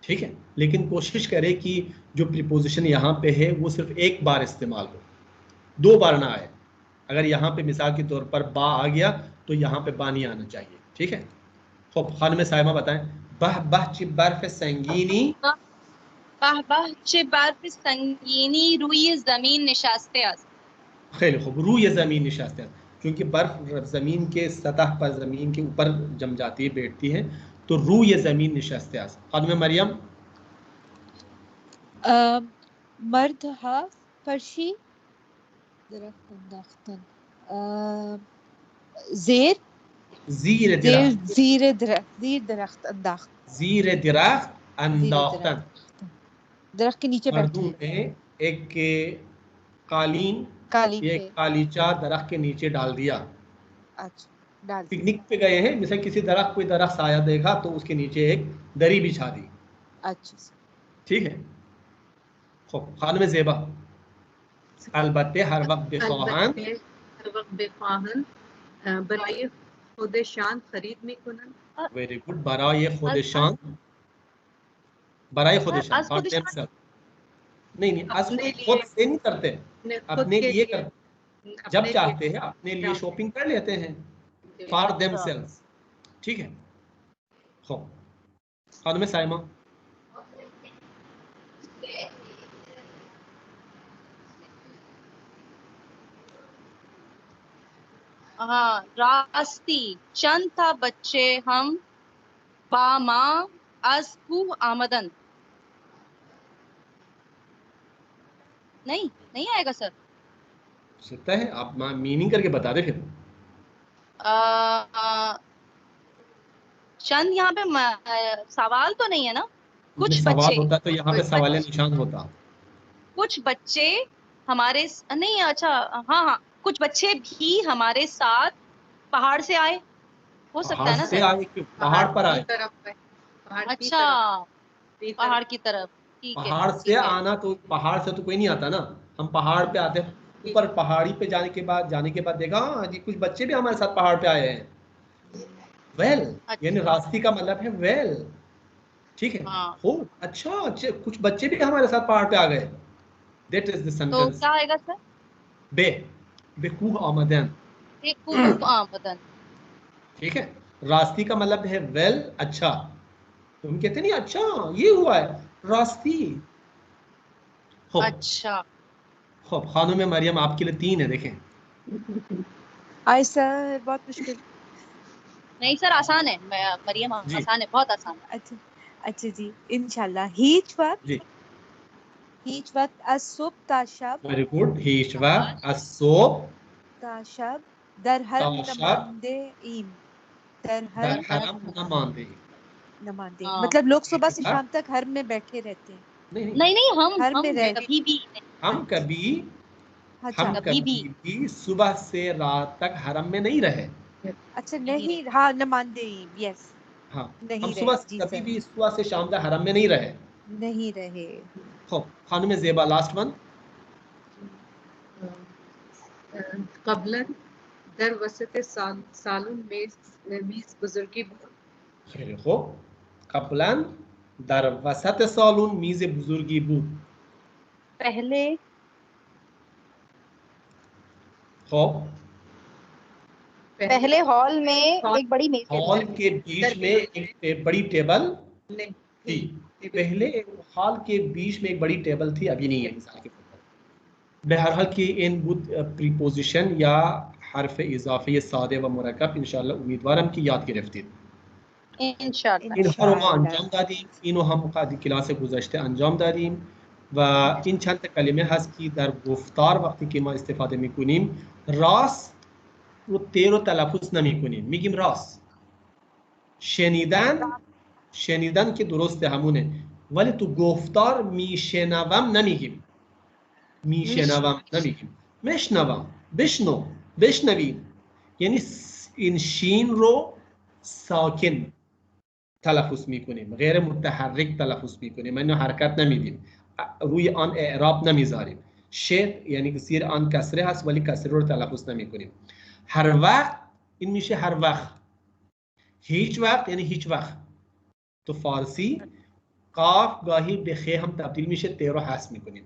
Speaker 1: ठीक है, लेकिन कोशिश करें कि जो प्रीपोजिशन यहाँ पे है वो सिर्फ एक बार इस्तेमाल हो, दो बार ना आए। अगर यहाँ पे मिसाल के तौर पर बा आ गया तो यहाँ पे बा नहीं आना चाहिए। ठीक है, तो खानम साहिमा बताएं। बह बह ची बर्फ संगीनी,
Speaker 5: बह बह चे बर्फ संगीनी रूई जमीन निशास्ते अस्त।
Speaker 1: खैर खूब, रूई ज़मीन निशास्ते अस्त, क्योंकि बर्फ ज़मीन के सतह पर, ज़मीन के ऊपर जम जाती है, बैठती है, तो रूई ज़मीन निशास्ते अस्त। खानम मरियम।
Speaker 3: मर्द हा फर्शी ज़ेर
Speaker 1: ज़ीर दरख्त,
Speaker 3: ज़ीर दरख्त अंदाख्त,
Speaker 1: ज़ीर दरख्त अंदाख्तन,
Speaker 3: दरख्त के नीचे बैठी
Speaker 1: मर्दों
Speaker 3: है।
Speaker 1: ने एक कालीन, एक कालीचा दरख्त के नीचे डाल दिया।
Speaker 3: अच्छा, डाल दिया।
Speaker 1: पिकनिक पे गए हैं, जैसे किसी दरख्त, कोई दरख्त साया देखा तो उसके नीचे एक दरी बिछा दी।
Speaker 3: अच्छा,
Speaker 1: ठीक है, खानम ज़ेबा। अलबत्ते हर वक्त बेख्वाहान,
Speaker 4: हर वक्त बेख्वाहान बराए खुद शान खरीद में कुनन।
Speaker 1: वेरी गुड, बराए खुद शान, बराए खुद शान, फॉर देमसेल्फ। नहीं, खुद से नहीं करते, अपने लिए करते, जब चाहते हैं अपने लिए शॉपिंग कर लेते हैं, फॉर देमसेल्व्स। ठीक है, खानम साइमा।
Speaker 5: हाँ, रास्ती चंद था बच्चे हम बामा अज कूह आमदन। नहीं आएगा सर।
Speaker 1: सकता है आप मीनिंग करके बता दे फिर।
Speaker 5: चंद यहाँ पे सवाल तो नहीं है ना? कुछ
Speaker 1: सवाल
Speaker 5: बच्चे
Speaker 1: होता तो यहाँ पे सवाल निशान होता।
Speaker 5: कुछ बच्चे हमारे नहीं, अच्छा हाँ, कुछ बच्चे भी हमारे साथ पहाड़ से आए, हो सकता है ना सर?
Speaker 1: आए कि पहाड़ पर आए?
Speaker 5: अच्छा, पहाड़ की तरफ। ठीक है,
Speaker 1: पहाड़ से आना तो पहाड़ से तो कोई नहीं आता ना, हम पहाड़ पे आते हैं। ऊपर पहाड़ी पे जाने के बाद देखा, हाँ जी, कुछ बच्चे भी हमारे साथ पहाड़ पे आए हैं। वेल, यानी रास्ती का मतलब है वेल। ठीक है, हो अच्छा, कुछ बच्चे भी हमारे साथ पहाड़ पे आ गए। That is the sentence.
Speaker 5: तो क्या आएगा सर?
Speaker 1: बेकूह आमदन।
Speaker 5: बेकूह आमदन। ठीक
Speaker 1: है, रास्ती का मतलब है वेल, अच्छा। तो हम कहते नहीं अच्छा ये हुआ है रास्ती।
Speaker 5: अच्छा,
Speaker 1: खानों में मरियम आपके लिए 3 है, देखें।
Speaker 3: आई सर, बहुत मुश्किल।
Speaker 5: नहीं सर, आसान है मरियम, आसान है, बहुत आसान है।
Speaker 3: अच्छा जी, इंशाल्लाह। हीच वक्त असुब ताशब।
Speaker 1: वेरी गुड, हीच वक्त असुब
Speaker 3: ताशब दरहल तमंदे ईम। दर
Speaker 1: दर
Speaker 3: हर
Speaker 1: हरम न मानदे।
Speaker 3: न मानदे,
Speaker 5: हाँ।
Speaker 3: मतलब लोग सुबह से
Speaker 1: हाँ।
Speaker 3: शाम तक हर में बैठे रहते हैं।
Speaker 1: नहीं नहीं,
Speaker 5: नहीं नहीं, हम
Speaker 3: हर में रह
Speaker 5: कभी भी
Speaker 1: हम कभी
Speaker 3: अच्छा
Speaker 1: हम
Speaker 5: कभी
Speaker 1: कभी भी सुबह से रात तक हरम में नहीं रहे।
Speaker 3: अच्छा
Speaker 5: नहीं
Speaker 3: नहीं, हाँ न मानदे, यस
Speaker 1: हाँ, हम
Speaker 3: नहीं
Speaker 1: सुबह
Speaker 3: रहे, जी
Speaker 1: कभी
Speaker 3: सर,
Speaker 1: भी सुबह से शाम तक हरम में नहीं रहे।
Speaker 3: नहीं रहे।
Speaker 1: हो खानुम ज़ेबा लास्ट वन।
Speaker 4: कबलन दर वसत सालुन मीज बुजुर्गी बुद।
Speaker 1: खैर हो कबलन दर वसत सालून मीज़ बुजुर्गी बूद।
Speaker 5: पहले
Speaker 1: हो
Speaker 5: पहले हॉल में एक बड़ी मेज
Speaker 1: हॉल के बीच में एक बड़ी टेबल थी। पहले हॉल के बीच में एक बड़ी टेबल थी, अभी नहीं है मिसाल के तौर पर। बहरहाल की इन बुद प्रीपोजिशन या हरफ इजाफी सादे व मुरक्कब इंशाल्लाह उम्मीदवार हम की याद गिरफ्ती
Speaker 5: इंशाल्लाह।
Speaker 1: इन हर मा अंजाम दादी इनो हम कादी क्लास गुज़श्ते अंजाम दादीम व इन चंद कलिमे हस की दर गुफ्तार वक्ती के मा इस्तेफादे मिकुनीम रास वो तेरो तलफुज नमी कुनीम मिगिम रास शनिदान शनिदान के दुरुस्त हमूने वली तो गुफ्तार मीशेनावम नमीगिम मीशेनावम नमीगिम मेशनवम बिश्नो बिश्नवी यानी इन शीन रो साकिन तलफुज मिकुनीम गैर मुतहर्रिक तलफुज मिकुनीम मैंने हरकत नमीदिम रुई आन एराब नमीजारिम शेत यानी कि सिर आन कसरे हस वली कसरे रो तलफुज नमीकुनीम हर वक्त इनमें से हर वक्त हिच वक्त यानी हिच वक्त तो फारसी काफ गाही बेखे हम तब्दील में से तेरो हास मिकुनीम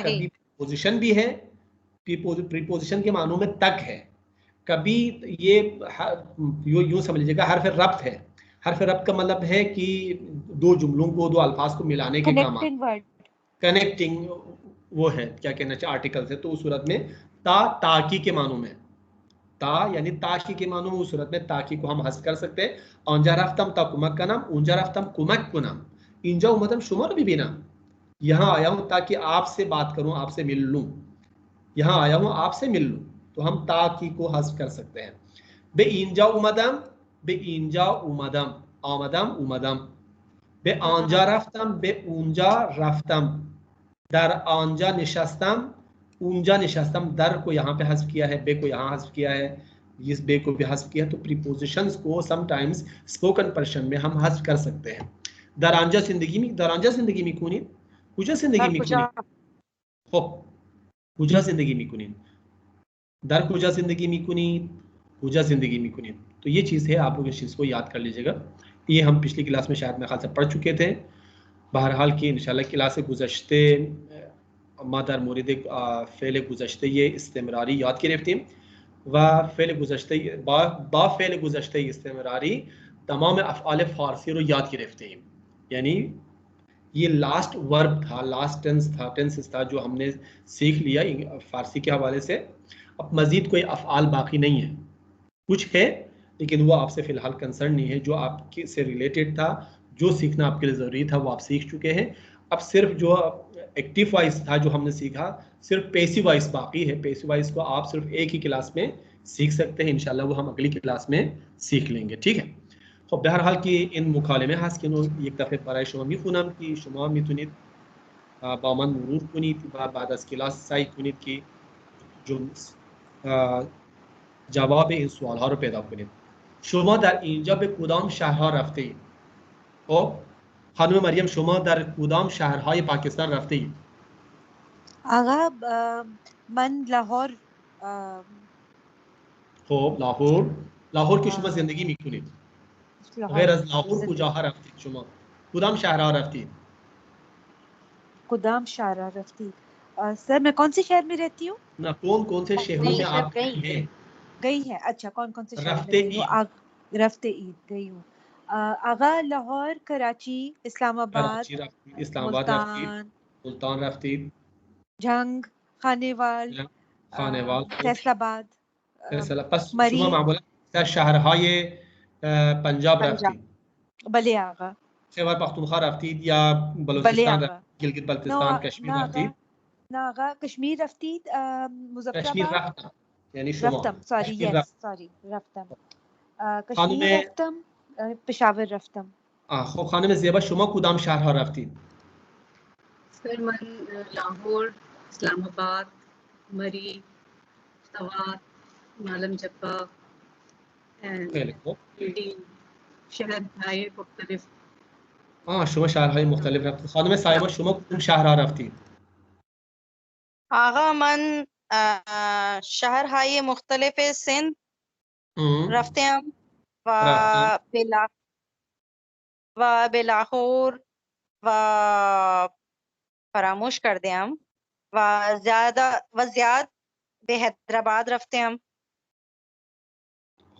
Speaker 1: कभी पोजीशन भी है प्रीपोजिशन के मानों में तक है कभी ये यूं समझ लीजिएगा हर्फ रब्त है हर्फ रब्त का मतलब है कि दो जुमलों को दो अल्फाज को मिलाने के काम
Speaker 3: कनेक्टिंग वर्ड,
Speaker 1: कनेक्टिंग वो है क्या कहना चाहिए आर्टिकल से तो उस सूरत में ताकी के मानों में ता यानी ताकी के मानों में उस सूरत में ताकी को हम हस्फ कर सकते हैं औंजा रफ्तम ता कुमक का नाम उंजा रफ्तम कुमक को नाम इंजा उमदम शुमर भी ना यहाँ आया हूँ ताकि आपसे बात करूँ आपसे मिल लूँ यहाँ आया हूँ आपसे मिल लूँ तो हम ताकी को हस्फ कर सकते हैं बे इंजा उमदम आमदम उमदम बे आंजा रफ्तम बे ऊंजा रफ्तम दर आंजा निशस्तम ऊंजा निशस्तम दर को यहाँ पे हस्फ किया है बे को यहाँ हस्फ किया है इस बे को भी हस्फ किया तो प्रीपोजिशंस को समटाइम्स स्पोकन पर्सन में हम हस्फ कर सकते हैं दरांजा जिंदगी में कौन कुजा जिंदगी में कौन हो कुजा जिंदगी में कौन दर कुजा जिंदगी में कौन कुजा जिंदगी में कौन तो ये चीज़ है आप लोग इस चीज़ को याद कर लीजिएगा ये हम पिछली क्लास में शायद मेरे ख्याल से पढ़ चुके थे बहरहाल की इंशाल्लाह क्लास गुज़श्ते मादर मुरीद फ़ेल गुज़श्ते ये इस्तेमरारी याद की रफ्ती व फ़ेल गुज़श्ते बा फ़ेल गुज़श्ते इस्तेमरारी तमाम अफ़आल फ़ारसी रो याद की रफ्ती यानी ये लास्ट वर्ब था लास्ट टेंस था जो हमने सीख लिया फ़ारसी के हवाले से अब मज़ीद कोई अफ़आल बाकी नहीं है कुछ है लेकिन वो आपसे फ़िलहाल कंसर्न नहीं है जो आपके से रिलेटेड था जो सीखना आपके लिए ज़रूरी था वो आप सीख चुके हैं अब सिर्फ जो एक्टिव वॉइस था जो हमने सीखा सिर्फ पैसिव वॉइस बाकी है पैसिव वॉइस को आप सिर्फ एक ही क्लास में सीख सकते हैं इंशाल्लाह वो हम अगली क्लास में सीख लेंगे ठीक है तो बहरहाल की इन मुकालमे हस के एक दफ़े बराए शुमा मिखुनम की शुमा मितुनित बामन मुरूर कुनित बाद अज क्लास साई कुनित की जो जवाब इन सवाल रो पैदा कुनित शुमा दर इंजा बे कुदाम शहरहा रफ्ते हो खानुम मरियम शुमा दर कुदाम शहरहाय पाकिस्तान रफ्ते
Speaker 3: आगा मन लाहौर
Speaker 1: हो लाहौर की शुमा जिंदगी में कुनी गैर अज लाहौर कुजाहा रफ्ती शुमा कुदाम शहरहा रफ्ती
Speaker 3: कुदाम शाहरा रफ्ती सर मैं कौन से शहर में रहती हूँ
Speaker 1: ना कौन से शहरों में आप
Speaker 3: गई है अच्छा कौन से शहर
Speaker 1: रफ्ते
Speaker 3: में गई हूँ रफ्ते ईद गई हूँ आगा लाहौर कराची इस्लामाबाद
Speaker 1: मुल्तान रफ्ती
Speaker 3: जंग खानेवाल फैसलाबाद
Speaker 1: बस शुमा मामूला शहरहाय पंजाब
Speaker 2: पंजाब।
Speaker 1: रफ्तीद,
Speaker 3: बले आगा,
Speaker 1: खैबर पख्तूनख्वा रफ्तीद या
Speaker 3: बले
Speaker 1: बलूचिस्तान
Speaker 3: आगा,
Speaker 1: गिलगित
Speaker 3: ना
Speaker 1: बल्तिस्तान कश्मीर
Speaker 3: ना आगा,
Speaker 1: रफ्तीद,
Speaker 3: ना आगा, कश्मीर रफ्तीद,
Speaker 1: कश्मीर
Speaker 3: मुजफ्फराबाद
Speaker 1: रफ्तम यानी शुमा,
Speaker 3: रफ्तम, सॉरी
Speaker 1: कश्मीर
Speaker 3: यस,
Speaker 1: रफ्तम।
Speaker 3: सॉरी रफ्तम,
Speaker 1: खानम
Speaker 3: कश्मीर रफ्तम, पेशावर रफ्तम।
Speaker 1: खब खानम ज़ेबा शुमा कुदाम शहर रफ्तीद,
Speaker 4: सर मन लाहौर, इस्लामाबाद, मरी, सवात, मालम जब्बा एंड
Speaker 1: खैर खूब
Speaker 4: शहर हाय मुख्तलिफ।
Speaker 1: शुमा शहर हाय मुख्तलिफ रफ्तीद। खानम साइमा शुमा कुदाम शहर रफ्तीद,
Speaker 2: आगा मन शहर हाय मुख्तलिफ सिंध रफ्ते हम
Speaker 1: रफ्तम
Speaker 2: व बेलाहौर व फरामोश कर दे हम व ज़्याद बे हैदराबाद रफ्ते हम।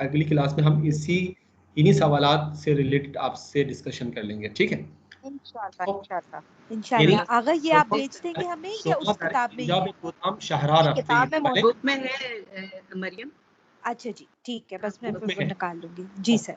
Speaker 1: अगली क्लास में हम इन्हीं सवालात से रिलेटेड आपसे डिस्कशन कर लेंगे, ठीक है?
Speaker 3: इंशाल्लाह। आगा ये आप भेज देंगे हमें या उस किताब में?
Speaker 1: पंजाब कुदाम शहरा
Speaker 2: किताब में
Speaker 1: रफ्तीद
Speaker 4: बुक में है मरियम।
Speaker 3: अच्छा जी, ठीक है, बस मैं फिर निकाल लूंगी। जी सर,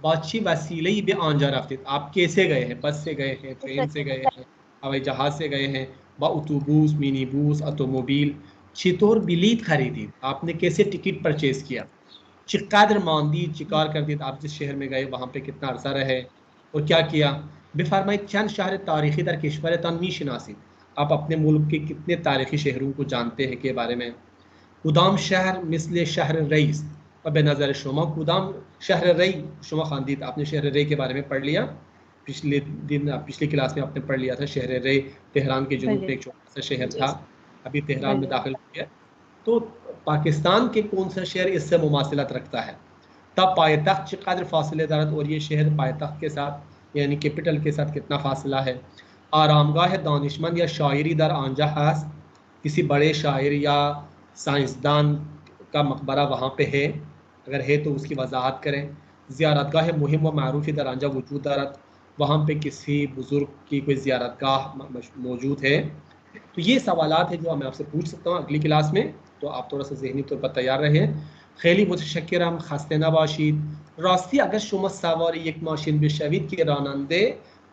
Speaker 1: बादशी वसीले ही बे आंजा रफ्तीद, आप कैसे गए हैं? बस से गए हैं, ट्रेन से गए हैं, हवाई जहाज से गए हैं, बा ऑटोबूस, मिनी बूस, ऑटोमोबाइल, चितौर बिलीत खरीदी, आपने कैसे टिकट परचेज किया? चिकादर मांदी चिकार कर दी, आप जिस शहर में गए वहाँ पे कितना अरसा रहे और क्या किया? बेफरमाई चंद शहर तारीखी दर किश्वर तनमी शनासी, आप अपने मुल्क के कितने तारीखी शहरों को जानते हैं के बारे में। कुदाम शहर मिसले शहर रईस और बेनज़र शुमा कुदाम शहर रई शुमा खानदीद, आपने शहर रई के बारे में पढ़ लिया पिछली क्लास में आपने पढ़ लिया था। शहर रई तेहरान के जुनूब में एक छोटा सा शहर था, अभी तेहरान में दाखिल हो गया। तो पाकिस्तान के कौन सा शहर इससे मुमासिलत रखता है? तब पायतख्त चिकदर फासले दारत और ये शहर पायतख्त के साथ यानी कैपिटल के साथ कितना फासला है? आरामगाह दानिशमंद या शायरी दर आंजा हास, किसी बड़े शायर या साइंसदान का मकबरा वहाँ पे है, अगर है तो उसकी वजाहत करें। ज़ियारतगाह मुहिम व मारूफ़ी दर आंजा वजूद दारत, वहाँ पे किसी बुज़ुर्ग की कोई ज़ियारतगाह मौजूद है? तो ये सवालात हैं जो मैं आपसे पूछ सकता हूँ अगली क्लास में, तो आप थोड़ा सा ज़हनी तौर पर तैयार रहें। खैली मुतशक्किरम खस्ते नबाशीद, रास्ती अगर शुमा सवारी एक माशिन बिशवीद के रानंदे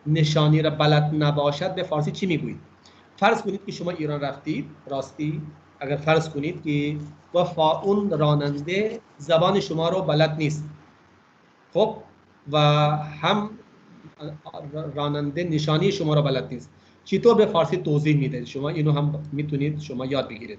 Speaker 1: निशानी र बलत नबाशद बे फारसी ची मिगुई? फ़र्ज़ कुनित कि शुमा ईरान रफ्तीद, रास्ती अगर फ़र्ज़ कुनित कि वफ़ा उन रानंदे ज़बान शुमा रो बलत नीस्त, खब व हम रानंदे निशानी शुमा रो बलत नीस्त, चीतो बे फारसी तोज़ीह मिदे शुमा इनो हम मितुनित शुमा याद बगिरद.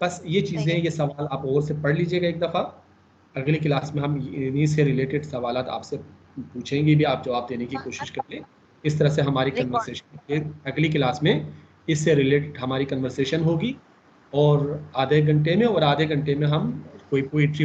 Speaker 1: बस ये चीज़ें ये सवाल आप और से पढ़ लीजिएगा एक दफ़ा. अगली क्लास में हम इन्हीं से रिलेटेड सवालात आपसे पूछेंगे भी, आप जवाब देने की कोशिश कर लें. इस तरह से हमारी कन्वर्सेशन अगली क्लास में इससे रिलेटेड हमारी कन्वर्सेशन होगी और आधे घंटे में हम कोई पोइट्री